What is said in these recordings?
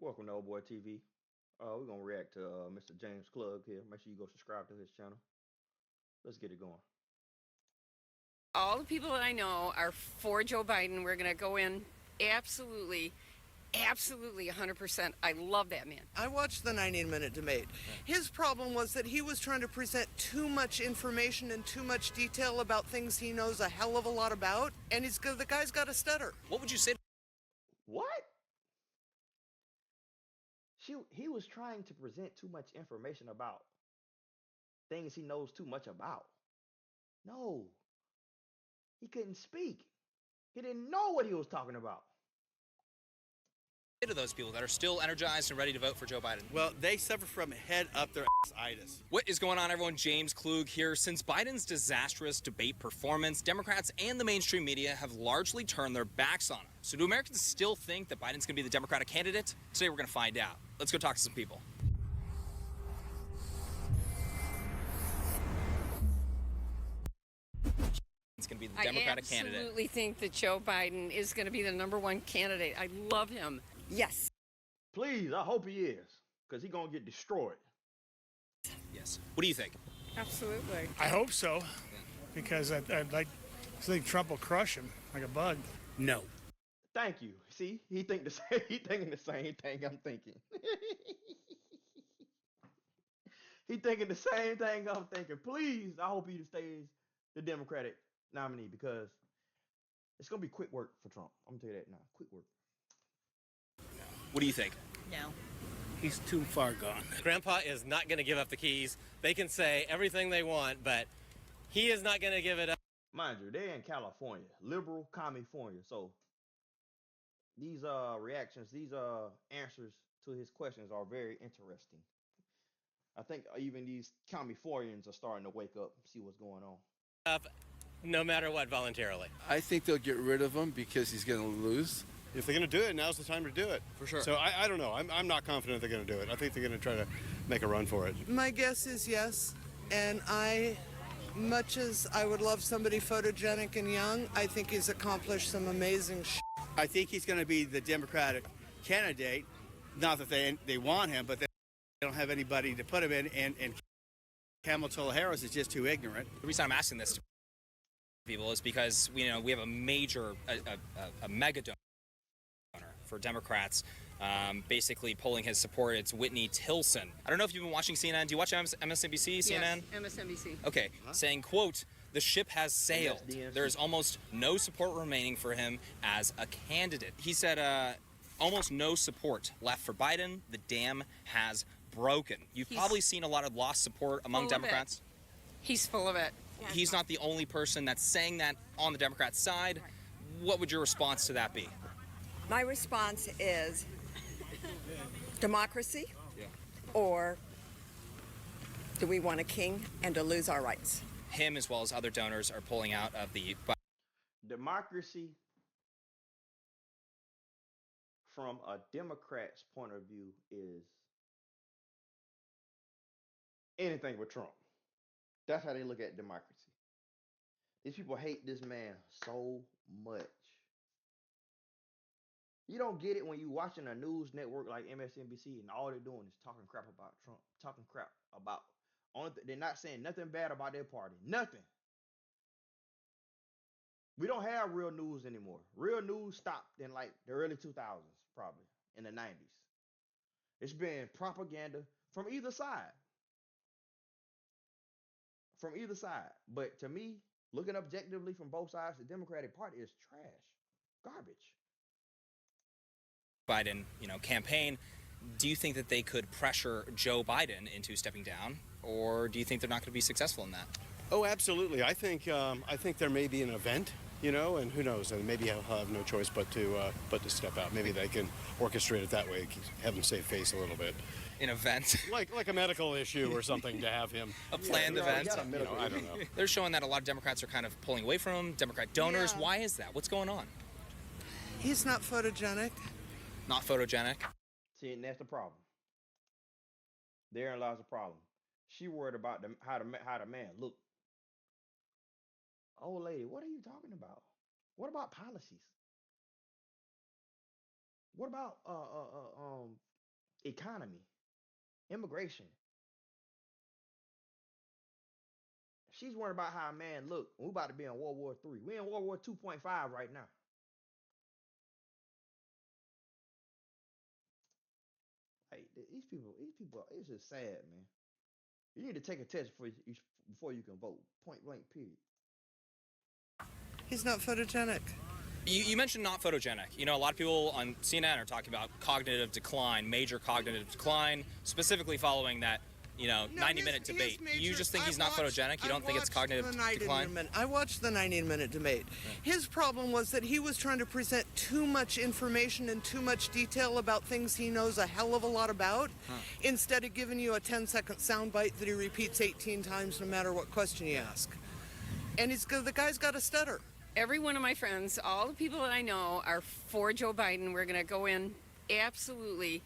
Welcome to Old Boy TV. We're gonna react to Mr. James Klug here. Make sure you go subscribe to his channel. Let's get it going. All the people that I know are for Joe Biden. We're going to go in absolutely, absolutely 100%. I love that man. I watched the 90-minute debate. His problem was that he was trying to present too much information and too much detail about things he knows a hell of a lot about, and the guy's got a stutter. What would you say? What? He was trying to present too much information about things he knows too much about. No, he couldn't speak. He didn't know what he was talking about. To those people that are still energized and ready to vote for Joe Biden? Well, they suffer from head up their itis. What is going on, everyone? James Klug here. Since Biden's disastrous debate performance, Democrats and the mainstream media have largely turned their backs on him. So do Americans still think that Biden's going to be the Democratic candidate? Today we're going to find out. Let's go talk to some people. It's going to be the Democratic candidate. I absolutely think that Joe Biden is going to be the #1 candidate. I love him. Yes. Please, I hope he is, because he's gonna get destroyed. Yes. What do you think? Absolutely. I hope so, because I'd like to think Trump will crush him like a bug. No. Thank you. See, he think the same. He thinking the same thing I'm thinking. He thinking the same thing I'm thinking. Please, I hope he stays the Democratic nominee because it's gonna be quick work for Trump. I'm gonna tell you that now. Quick work. What do you think? No. He's too far gone. Grandpa is not going to give up the keys. They can say everything they want, but he is not going to give it up. Mind you, they're in California, liberal California. So these reactions, these answers to his questions are very interesting. I think even these Californians are starting to wake up, see what's going on. No matter what, voluntarily. I think they'll get rid of him because he's going to lose. If they're going to do it, now's the time to do it. For sure. So I don't know. I'm not confident they're going to do it. I think they're going to try to make a run for it. My guess is yes, and much as I would love somebody photogenic and young, I think he's accomplished some amazing I think he's going to be the Democratic candidate. Not that they want him, but they don't have anybody to put him in, and Kamala Harris is just too ignorant. The reason I'm asking this to people is because we have a major, a mega donor for Democrats, basically pulling his support. It's Whitney Tilson. I don't know if you've been watching CNN. Do you watch MSNBC, CNN? Yes, MSNBC. Okay, saying, quote, "The ship has sailed. There is almost no support remaining for him as a candidate." He said, almost no support left for Biden. The dam has broken. You've probably seen a lot of lost support among Democrats. He's full of it. He's not the only person that's saying that on the Democrat side. What would your response to that be? My response is democracy, or do we want a king and to lose our rights? Him as well as other donors are pulling out of the... Democracy, from a Democrat's point of view, is anything but Trump. That's how they look at democracy. These people hate this man so much. You don't get it when you watching a news network like MSNBC and all they're doing is talking crap about Trump, talking crap about. They're not saying nothing bad about their party, nothing. We don't have real news anymore. Real news stopped in like the early 2000s, probably in the 90s. It's been propaganda from either side. From either side. But to me, looking objectively from both sides, the Democratic Party is trash, garbage. Biden, campaign. Do you think that they could pressure Joe Biden into stepping down, or do you think they're not going to be successful in that? Oh, absolutely. I think there may be an event, and who knows? And maybe he'll have no choice but to step out. Maybe they can orchestrate it that way, have him save face a little bit. An event, like a medical issue or something, to have him a planned event. I don't know. They're showing that a lot of Democrats are kind of pulling away from him. Democrat donors. Yeah. Why is that? What's going on? He's not photogenic. Not photogenic. See, and that's the problem. Therein lies the problem. She worried about how the man look. Old lady, what are you talking about? What about policies? What about economy, immigration? She's worried about how a man look. We're about to be in World War III. We're in World War 2.5 right now. Like these people, it's just sad, man. You need to take a test before you can vote. Point blank, period. He's not photogenic. You mentioned not photogenic. You know, a lot of people on CNN are talking about cognitive decline, major cognitive decline, specifically following that, 90-minute debate. You just think he's not photogenic? You don't think it's cognitive decline? I watched the 90-minute debate. His problem was that he was trying to present too much information and too much detail about things he knows a hell of a lot about, instead of giving you a 10-second soundbite that he repeats 18 times no matter what question you ask. And the guy's got a stutter. Every one of my friends, all the people that I know are for Joe Biden. We're going to go in absolutely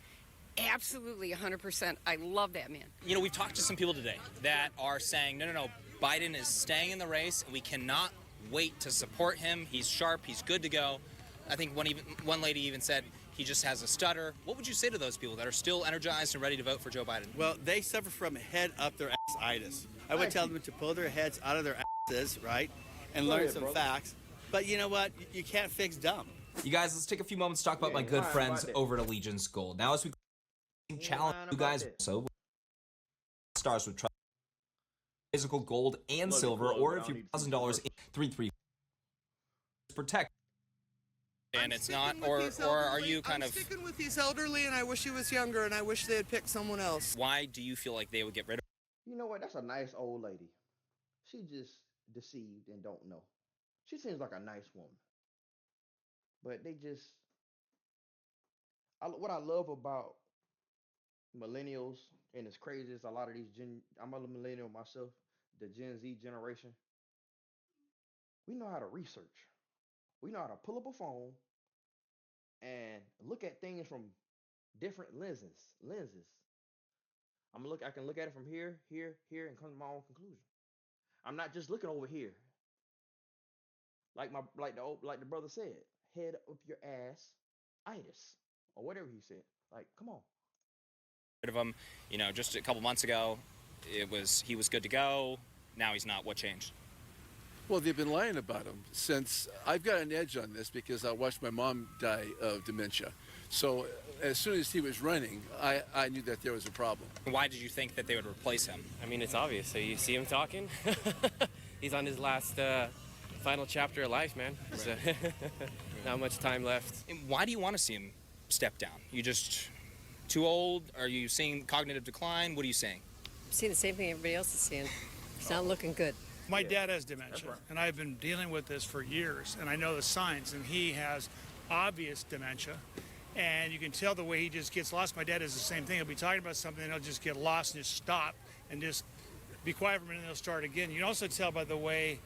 100%. I love that man. You know, we've talked to some people today that are saying, no, Biden is staying in the race, and we cannot wait to support him. He's sharp. He's good to go. I think one lady even said he just has a stutter. What would you say to those people that are still energized and ready to vote for Joe Biden? Well, they suffer from head up their ass-itis. I would tell them to pull their heads out of their asses, right, and learn some facts. But you know what? You can't fix dumb. You guys, let's take a few moments to talk about my good friends over at Allegiance Gold. Now, as we challenge you guys, so stars with physical gold and silver, or if you're $1,000 in 3 protect. And it's not, or are you kind I'm of sticking with these elderly, and I wish he was younger, and I wish they had picked someone else. Why do you feel like they would get rid of? You know what? That's a nice old lady. She just deceived and don't know. She seems like a nice woman. But what I love about millennials, and it's crazy, is a lot of I'm a millennial myself, the Gen Z generation. We know how to research. We know how to pull up a phone and look at things from different lenses. I can look at it from here, and come to my own conclusion. I'm not just looking over here. Like the brother said, head up your ass, itis, or whatever he said. Like, come on. Rid of him, just a couple months ago, he was good to go. Now he's not. What changed? Well, they've been lying about him since. I've got an edge on this because I watched my mom die of dementia. So as soon as he was running, I knew that there was a problem. Why did you think that they would replace him? I mean, it's obvious. So you see him talking. He's on his last final chapter of life, man. Right. So not much time left. And why do you want to see him step down? You just too old? Are you seeing cognitive decline? What are you saying? I'm seeing the same thing everybody else is seeing. It's not looking good. My dad has dementia, and I've been dealing with this for years, and I know the signs, and he has obvious dementia, and you can tell the way he just gets lost. My dad is the same thing. He'll be talking about something, and he'll just get lost and just stop and just be quiet for a minute, and he'll start again. You can also tell by the way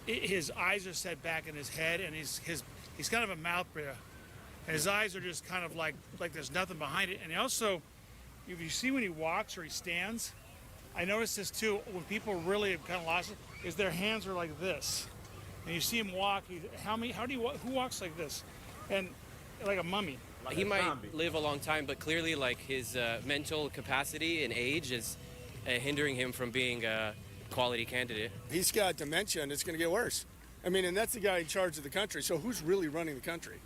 his eyes are set back in his head, and he's kind of a mouth breather, and his eyes are just kind of like there's nothing behind it. And also, if you see when he walks or he stands, I noticed this too, when people really have kind of lost it, is their hands are like this. And you see him walk, who walks like this? And like a mummy. Like he might live a long time, but clearly like his mental capacity and age is hindering him from being a quality candidate. He's got dementia and it's going to get worse. I mean, and that's the guy in charge of the country. So who's really running the country?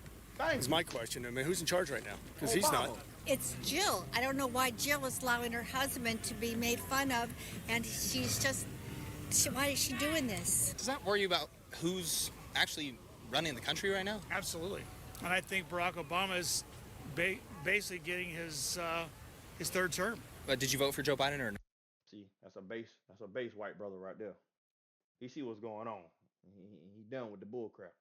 Is my question. I mean, who's in charge right now? Because he's not. It's Jill. I don't know why Jill is allowing her husband to be made fun of, and why is she doing this? Does that worry you about who's actually running the country right now? Absolutely. And I think Barack Obama is basically getting his third term. But did you vote for Joe Biden or not? See, that's a base white brother right there. He see what's going on. He done with the bull crap.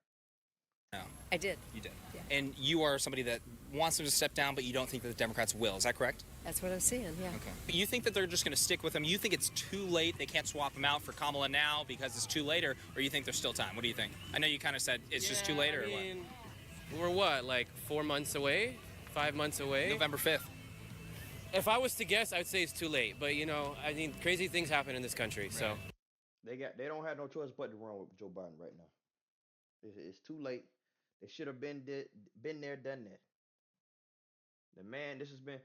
No. I did. You did. Yeah. And you are somebody that wants him to step down, but you don't think that the Democrats will. Is that correct? That's what I'm seeing, yeah. Okay. You think that they're just going to stick with him? You think it's too late? They can't swap him out for Kamala now because it's too late? Or you think there's still time? What do you think? I know you kind of said it's just too late, or what? We're what, like 4 months away? 5 months away? November 5th. If I was to guess, I would say it's too late. But, I mean, crazy things happen in this country, so. They don't have no choice but to run with Joe Biden right now. It's too late. They should have been there, done that. The man, this has been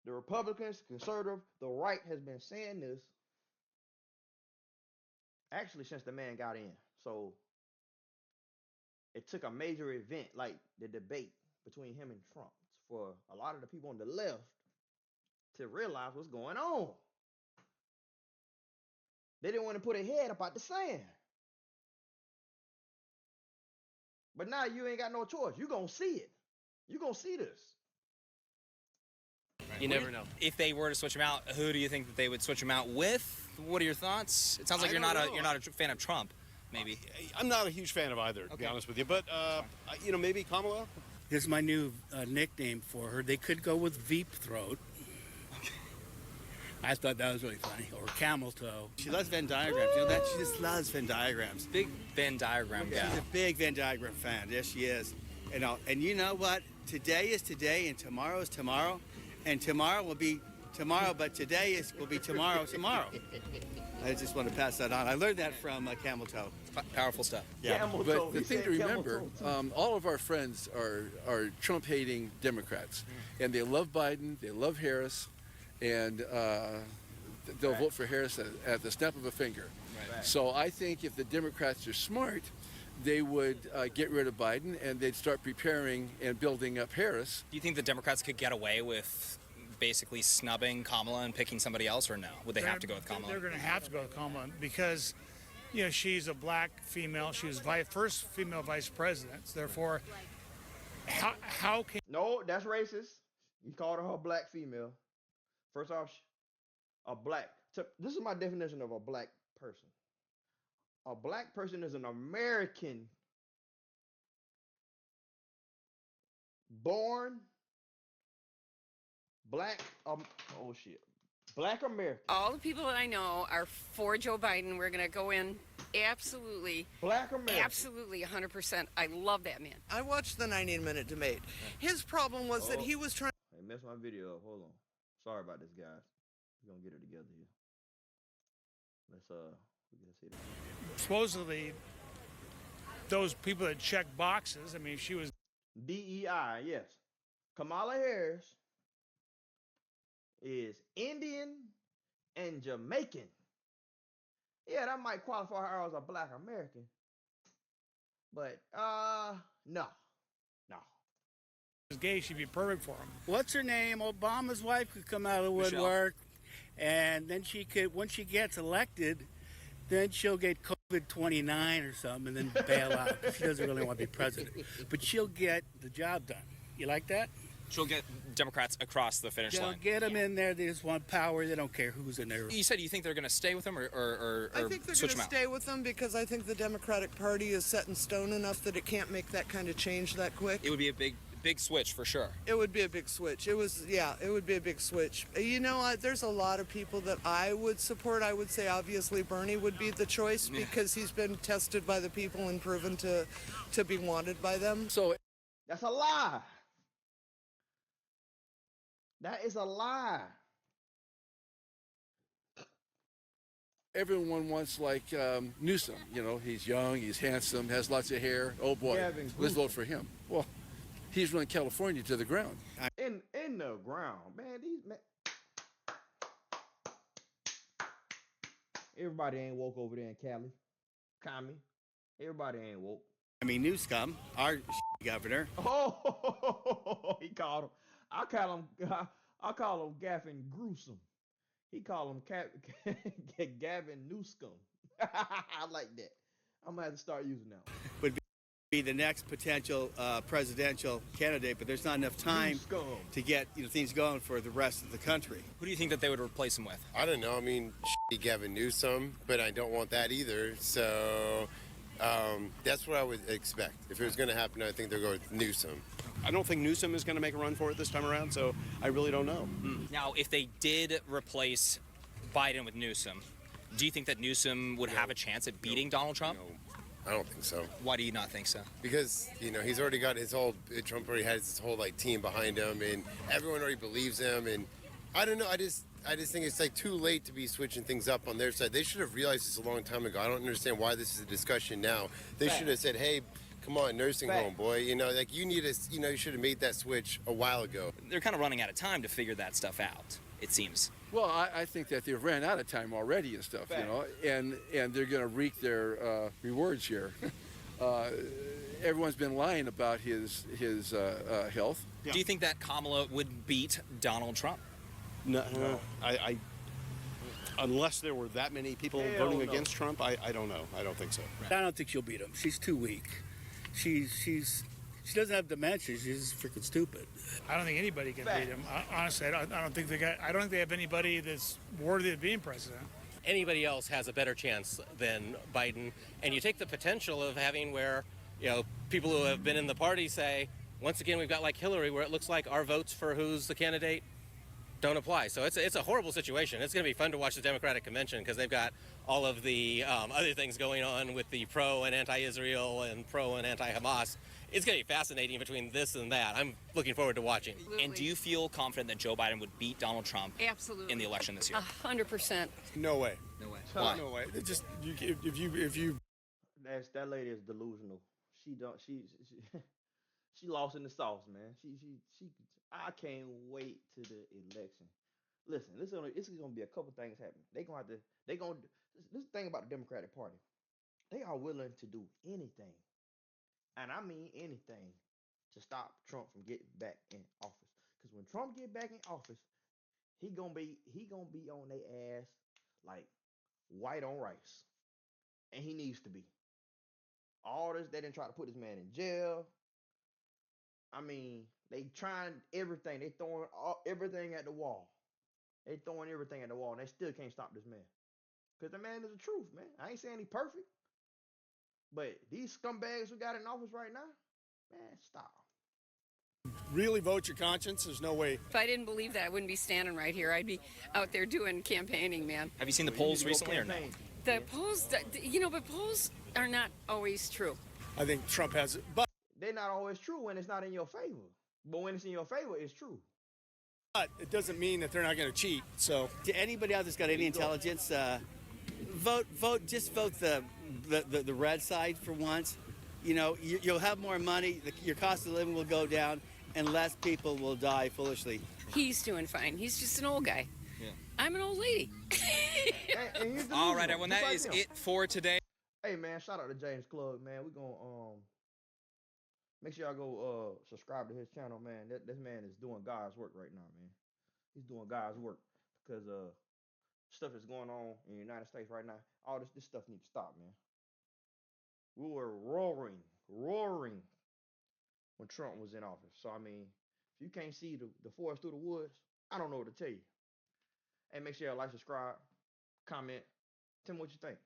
the Republicans, conservative, the right has been saying this actually since the man got in. So it took a major event like the debate between him and Trump for a lot of the people on the left to realize what's going on. They didn't want to put a head up out the sand. But now you ain't got no choice. You're going to see it. You're going to see this. You never know. If they were to switch him out, who do you think that they would switch him out with? What are your thoughts? It sounds like you're not a fan of Trump, maybe. I'm not a huge fan of either, to be honest with you. But, maybe Kamala? This is my new nickname for her. They could go with Veep Throat. I thought that was really funny. Or camel toe. She loves Venn diagrams. You know that? She just loves Venn diagrams. Big Venn diagram guy. She's a big Venn diagram fan. Yes, she is. And you know what? Today is today, and tomorrow is tomorrow, and tomorrow will be tomorrow, but today will be tomorrow. I just want to pass that on. I learned that from Camel Toe. Powerful stuff. Yeah. But the thing to remember, all of our friends are Trump-hating Democrats, and they love Biden, they love Harris, and they'll vote for Harris at the snap of a finger. Right. So I think if the Democrats are smart, they would get rid of Biden and they'd start preparing and building up Harris. Do you think the Democrats could get away with basically snubbing Kamala and picking somebody else, or no? Would they have to go with Kamala? They're going to have to go with Kamala because, she's a black female. She was first female vice president. Therefore, how can... No, that's racist. You called her a black female. First off, a black. This is my definition of a black person. A black person is an American born black. Black American. All the people that I know are for Joe Biden. We're going to go in absolutely. Black American. Absolutely 100%. I love that man. I watched the 90-minute debate. His problem was that he was trying... I messed my video up. Hold on. Sorry about this, guys. We're going to get it together here. We're going to see this. Supposedly, those people that check boxes, she was... DEI, yes. Kamala Harris is Indian and Jamaican. Yeah, that might qualify her as a black American. But, no. Gay, she'd be perfect for him. What's her name? Obama's wife could come out of the woodwork, and then she could, when she gets elected, then she'll get COVID-29 or something and then bail out because she doesn't really want to be president. But she'll get the job done. You like that? She'll get Democrats across the finish line. They'll get them in there. They just want power. They don't care who's in there. You said you think they're going to stay with him or I think they're going to stay with them because I think the Democratic Party is set in stone enough that it can't make that kind of change that quick. It would be a big switch for sure. It would be a big switch. It would be a big switch. There's a lot of people that I would support. I would say obviously Bernie would be the choice because he's been tested by the people and proven to be wanted by them. So that's a lie. That is a lie. everyone wants like Newsom. He's young, he's handsome, has lots of hair. Oh boy, let's vote for him. Well, he's run California to the ground. In the ground, man. Everybody ain't woke over there in Cali. Commie. Everybody ain't woke. Newsom, our governor. Oh, he called him. I call him Gavin Gruesome. He called him Gavin Newsom. I like that. I'm gonna have to start using that. Would be the next potential presidential candidate, but there's not enough time to get things going for the rest of the country. Who do you think that they would replace him with? I don't know. Gavin Newsom, but I don't want that either. So that's what I would expect. If it was going to happen, I think they'll go with Newsom. I don't think Newsom is going to make a run for it this time around, so I really don't know. Now, if they did replace Biden with Newsom, do you think that Newsom would have a chance at beating Donald Trump? No, I don't think so. Why do you not think so? Because, he's already got Trump already has his whole team behind him, and everyone already believes him, and I don't know, I just think it's too late to be switching things up on their side. They should have realized this a long time ago. I don't understand why this is a discussion now. They should have said, hey, Come on, nursing home, boy. You know, like you should have made that switch a while ago. They're kind of running out of time to figure that stuff out, it seems. Well, I think that they've ran out of time already and stuff, you know, and they're going to reap their rewards here. Everyone's been lying about his health. Yeah. Do you think that Kamala would beat Donald Trump? No. I unless there were that many people voting against Trump, I don't know. I don't think so. I don't think she'll beat him. She's too weak. She doesn't have dementia. She's freaking stupid. I don't think anybody can beat him. Honestly, I don't think they have anybody that's worthy of being president. Anybody else has a better chance than Biden, and you take the potential of having where, you know, people who have been in the party say, once again, we've got like Hillary, where it looks like our votes for who's the candidate don't apply. So it's a horrible situation. It's going to be fun to watch the Democratic convention because they've got all of the other things going on with the pro and anti-Israel and pro and anti-Hamas. It's going to be fascinating between this and that. I'm looking forward to watching. Absolutely. And do you feel confident that Joe Biden would beat Donald Trump Absolutely. in the election this year? 100%. No way. No way. Why? No way. It just if you. That lady is delusional. She lost in the sauce, man. She. I can't wait to the election. Listen, this is gonna be a couple things happening. This is the thing about the Democratic Party. They are willing to do anything, and I mean anything, to stop Trump from getting back in office. Because when Trump get back in office, he gonna be on their ass like white on rice, and he needs to be. All this, they didn't try to put this man in jail. I mean, they trying everything. They throwing everything at the wall. They throwing everything at the wall, and they still can't stop this man. Because the man is the truth, man. I ain't saying he's perfect. But these scumbags who got in office right now, man, stop. Really vote your conscience. There's no way. If I didn't believe that, I wouldn't be standing right here. I'd be out there doing campaigning, man. Have you seen the polls recently or no? The polls, but polls are not always true. I think Trump has it, but they're not always true when it's not in your favor. But when it's in your favor, it's true. But it doesn't mean that they're not going to cheat. So, to anybody out that's got any intelligence, vote the red side for once. You know, you'll have more money. Your cost of living will go down, and less people will die foolishly. He's doing fine. He's just an old guy. Yeah. I'm an old lady. and all right, everyone. That is it for today. Hey, man, shout out to James Klug, man. We're going to make sure y'all go subscribe to his channel, man. This man is doing God's work right now, man. He's doing God's work because stuff is going on in the United States right now. All this stuff needs to stop, man. We were roaring when Trump was in office. So, I mean, if you can't see the forest through the woods, I don't know what to tell you. And make sure y'all like, subscribe, comment, tell me what you think.